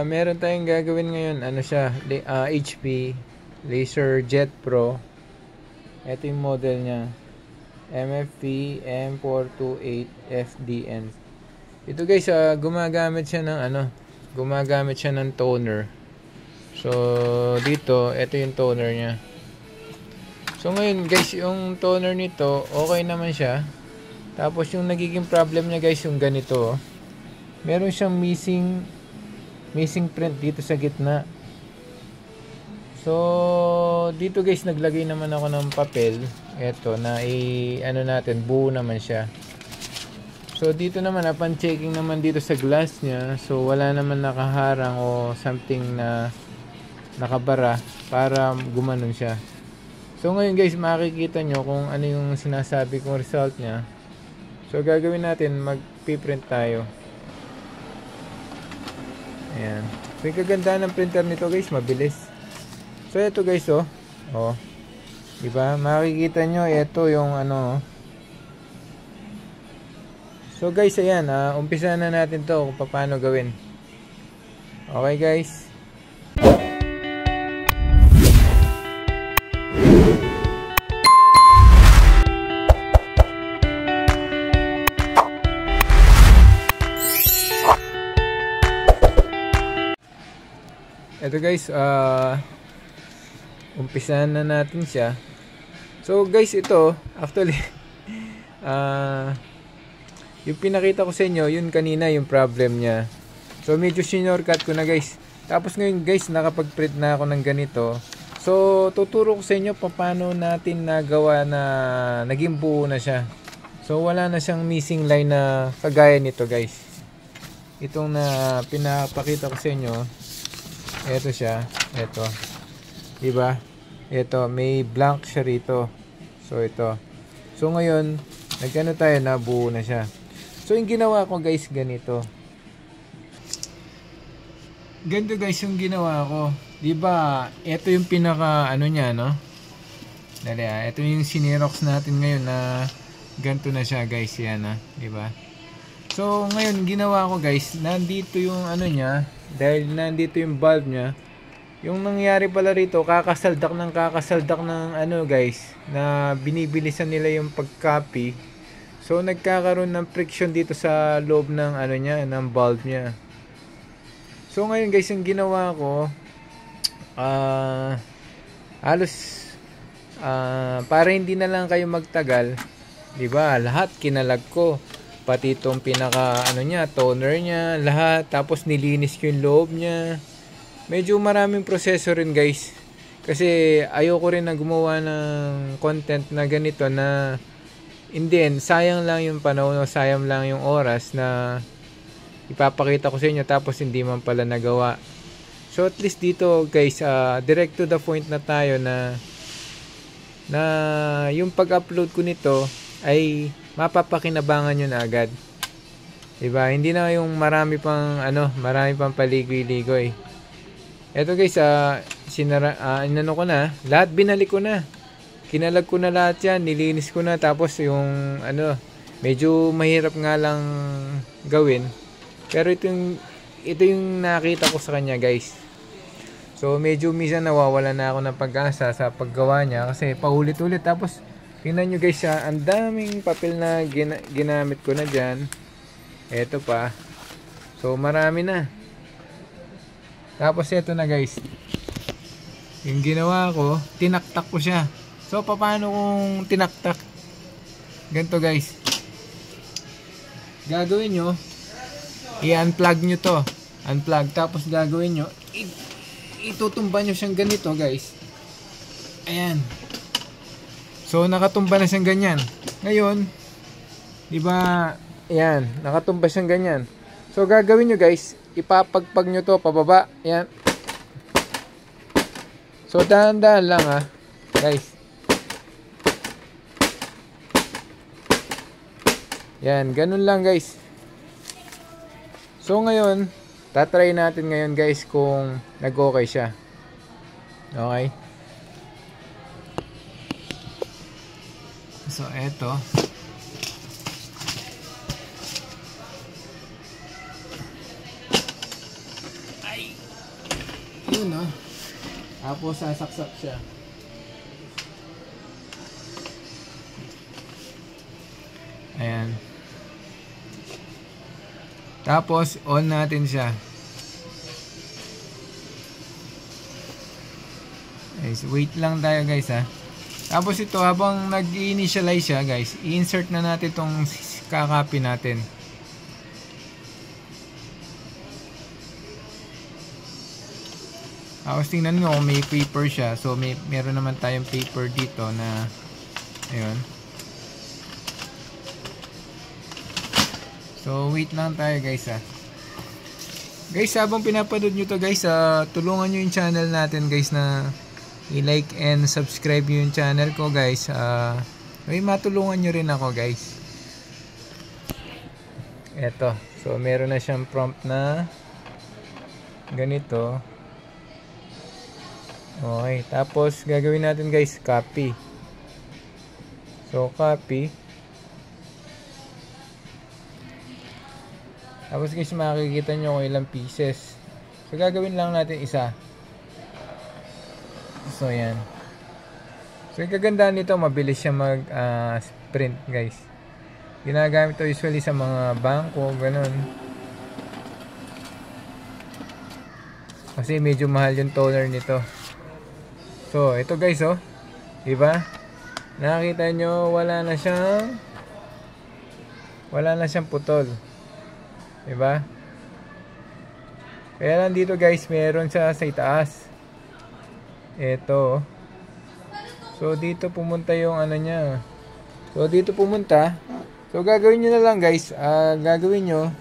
Meron tayong gagawin ngayon, ano siya, HP Laser Jet Pro. Ito yung model niya, MFP M428FDN. Ito guys, gumagamit siya ng toner. So dito, ito yung toner niya. So ngayon guys, yung toner nito, okay naman siya. Tapos yung nagiging problem niya guys, yung ganito. Meron siyang missing print dito sa gitna. So dito guys, naglagay naman ako ng papel. Eto, na natin, buo naman siya. So dito naman, upon checking naman dito sa glass niya, so wala naman nakaharang o something na nakabara para gumanon siya. So ngayon guys, makikita nyo kung ano yung sinasabi kong result niya. So gagawin natin, magpiprint tayo. Ayan. So yung kagandahan ng printer nito guys, mabilis. So ito guys, diba? Makikita nyo, ito yung So guys, ayan, umpisa na natin to kung paano gawin. Okay guys. Ito guys, umpisahan na natin siya. So guys, ito actually yung pinakita ko sa inyo, yun kanina yung problem niya. So medyo shortcut ko na guys. Tapos ngayon guys, nakapag-print na ako ng ganito. So tuturo ko sa inyo paano natin nagawa na naging buo na siya. So wala na siyang missing line na kagaya nito guys. Itong na pinapakita ko sa inyo, ito siya, ito. Diba? Ito, may blank siya rito. So ito. So ngayon, nagkano tayo, nabuo na siya. So yung ginawa ko guys, ganito. Ganito guys yung ginawa ko. Diba, ito yung pinaka niya, no? Dali ito yung sinirox natin ngayon na ganito na siya guys, yan diba? So ngayon ginawa ko guys, nandito yung niya, dahil nandito yung bulb niya. Yung nangyari pala rito, kakasaldak ng guys, na binibilisan nila yung pag-copy. So nagkakaroon ng friction dito sa loob ng niya, ng bulb niya. So ngayon guys, yung ginawa ko, halos para hindi na lang kayo magtagal, 'di ba? Lahat kinalag ko. Pati itong pinaka niya, toner niya, lahat. Tapos nilinis ko yung loob niya. Medyo maraming proseso rin guys. Kasi ayoko rin na gumawa ng content na ganito na hindi, sayang lang yung panahon o sayang lang yung oras na ipapakita ko sa inyo tapos hindi man pala nagawa. So at least dito guys, direct to the point na tayo na yung pag-upload ko nito ay mapapakinabangan nyo na agad. Diba? Hindi na yung marami pang paligoy-ligoy. Eto guys, inano ko na, lahat binalik ko na. Kinalag ko na lahat yan, nilinis ko na, tapos yung medyo mahirap nga lang gawin. Pero ito yung nakita ko sa kanya guys. So medyo minsan nawawala na ako ng pag-asa sa paggawa niya kasi paulit-ulit. Tapos tingnan nyo guys, ang daming papel na ginamit ko na dyan. Eto pa. So marami na. Tapos eto na guys, yung ginawa ko, tinaktak ko siya. So paano kung tinaktak? Ganito guys, gagawin nyo, i-unplug nyo to. Unplug. Tapos gagawin nyo, itutumba nyo siyang ganito guys. Ayan. So nakatumba na siyang ganyan. Ngayon, diba, ayan, nakatumba siyang ganyan. So gagawin nyo guys, ipapagpag nyo to pababa. Ayan. So dahan-dahan lang guys. Yan, ganun lang guys. So ngayon, tatry natin ngayon guys kung nag-okay siya. Okay. So eto, Tapos sasaksak siya. Ayan. Tapos on natin siya. Guys, wait lang tayo guys ha. Tapos ito habang nag-initialize siya guys, i-insert na natin itong kakopy natin. Tapos tingnan nyo kung may paper siya. So meron naman tayong paper dito na ayun. So wait lang tayo guys ha. Guys, habang pinapanood nyo to guys, tulungan nyo yung channel natin guys na i-like and subscribe nyo yung channel ko guys. May matulungan nyo rin ako guys. Eto. So meron na siyang prompt na ganito. Okay, tapos gagawin natin guys, copy. So copy. Tapos guys, makikita nyo kung ilang pieces. So gagawin lang natin isa. So yan. So yung kagandahan nito, mabilis siya mag print guys. Ginagamit to usually sa mga bangko, ganun. Kasi medyo mahal yung toner nito. So, ito guys, oh. Diba? Nakita nyo, wala na siyang putol. Diba? Kaya lang dito guys, meron siya sa itaas. Ito. So, dito pumunta yung ano niya. So, dito pumunta. So, gagawin nyo na lang guys. Gagawin nyo,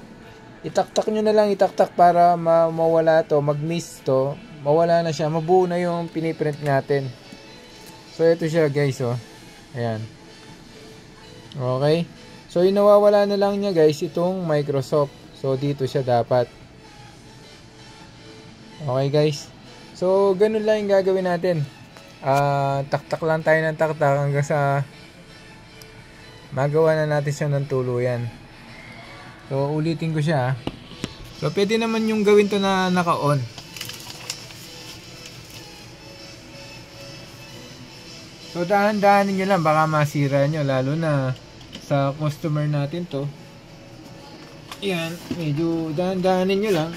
itaktak nyo na lang, itaktak para mawala to, mag-miss to. Mawala na siya, mabuo na yung piniprint natin. So ito siya guys, oh. Ayan. Okay. So yung nawawala na lang niya guys, itong Microsoft. So dito siya dapat. Okay guys. So ganun lang yung gagawin natin. Taktak lang tayo ng taktak hanggang sa magawa na natin siya ng tuluyan. So ulitin ko siya. So pwede naman yung gawin to na naka-on. So dahan-dahanin nyo lang, baka masira nyo, lalo na sa customer natin to. Ayan, medyo dahan-dahanin nyo lang.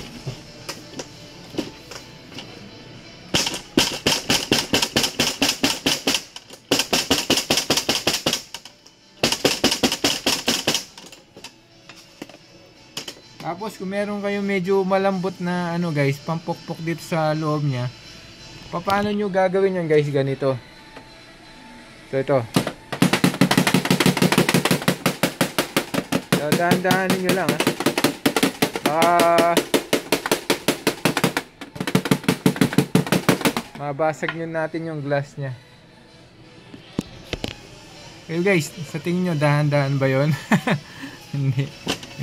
Tapos kung meron kayong medyo malambot na ano guys, pampukpok dito sa loob nya, paano nyo gagawin yun guys? Ganito. So ito. So dahan-dahanin nyo lang ha. Mabasag nyo natin yung glass nya. Okay guys, sa tingin nyo dahan-dahan ba yun? Hindi.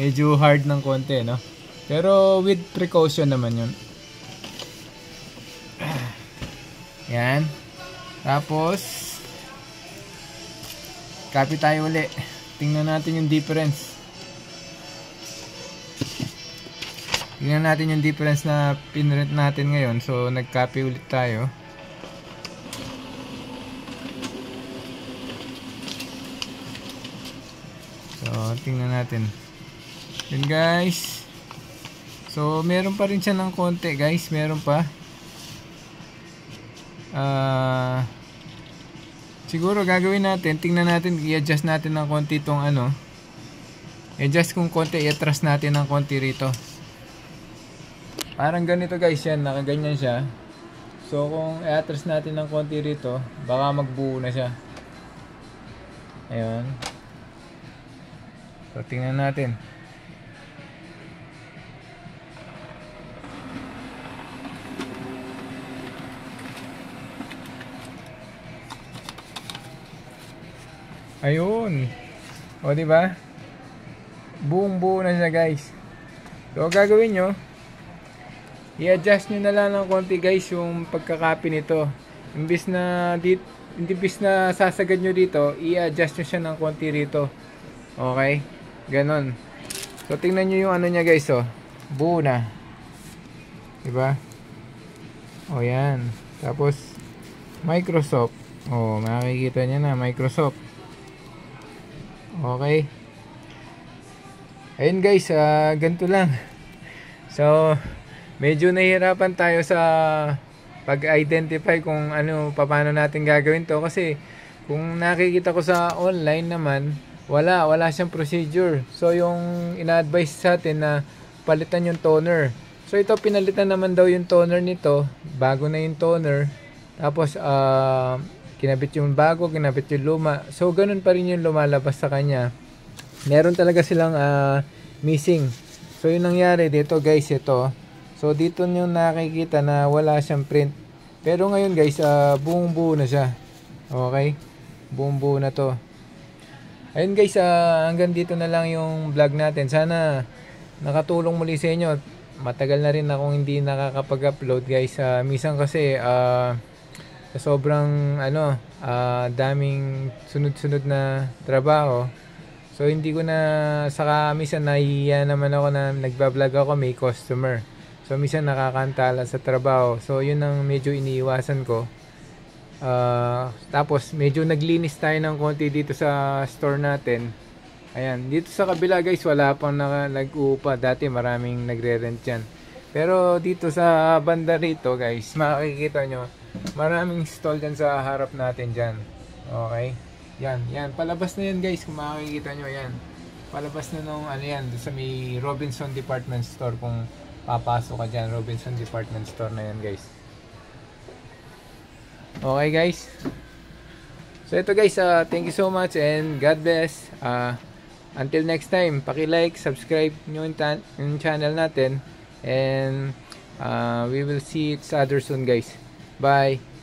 Medyo hard ng konti, no? Pero with precaution naman yun. Yan. Tapos copy tayo uli. Tingnan natin yung difference. Tingnan natin yung difference na pinrint natin ngayon. So nag-copy ulit tayo. So tingnan natin. Yun guys. So meron pa rin siya ng konti guys. Meron pa. Siguro gagawin natin, tingnan natin, i-adjust natin ng konti itong ano. I-adjust kung konti, i-atras natin ng konti rito. Parang ganito guys yan, nakaganyan siya. So kung i-atras natin ng konti rito, baka magbuo na siya. Ayun. So tingnan natin. Ayun. O di ba? Buong-buo na siya, guys. So gagawin nyo, i-adjust nyo na lang ng konti, guys, yung pagka-copy nito. Imbis na sasagad nyo dito, i-adjust nyo siya ng konti rito. Okay? Ganon. So tingnan nyo yung ano niya, guys, oh. Buo na. Diba? O yan. Tapos Microsoft. Oh, makikita niyo na Microsoft. Okay. Ayun guys, ganito lang. So, medyo nahihirapan tayo sa pag-identify kung ano, paano natin gagawin to. Kasi, kung nakikita ko sa online naman, wala siyang procedure. So, yung ina-advise sa atin na palitan yung toner. So, ito, pinalitan naman daw yung toner nito. Bago na yung toner. Tapos, kinabit yung bago, kinabit yung luma. So, ganun pa rin yung lumalabas sa kanya. Meron talaga silang missing. So, yung nangyari dito guys, ito. So, dito nyo nakikita na wala siyang print. Pero ngayon guys, buong buo na siya. Okay? Buong buo na to. Ayun guys, hanggang dito na lang yung vlog natin. Sana nakatulong muli sa inyo. Matagal na rin akong hindi nakakapag-upload guys. Minsan kasi sa sobrang daming sunod-sunod na trabaho. So hindi ko na, saka minsan nahihiya naman ako na nagbablog ako, may customer. So minsan nakakantala sa trabaho. So yun ang medyo iniiwasan ko. Tapos medyo naglinis tayo ng konti dito sa store natin. Ayan, dito sa kabila guys, wala pang nag-uupa. Dati maraming nagre-rent yan. Pero dito sa banda rito guys, makikita nyo, maraming stall dyan sa harap natin dyan. Okay? Yan. Palabas na yan guys, kung makikita nyo yan. Palabas na nung yan, sa may Robinson Department Store. Kung papasok ka dyan, Robinson Department Store na yan guys. Okay guys. So ito guys, thank you so much and God bless. Until next time, paki-like, subscribe nyo yung channel natin. And we will see each other soon guys. Bye.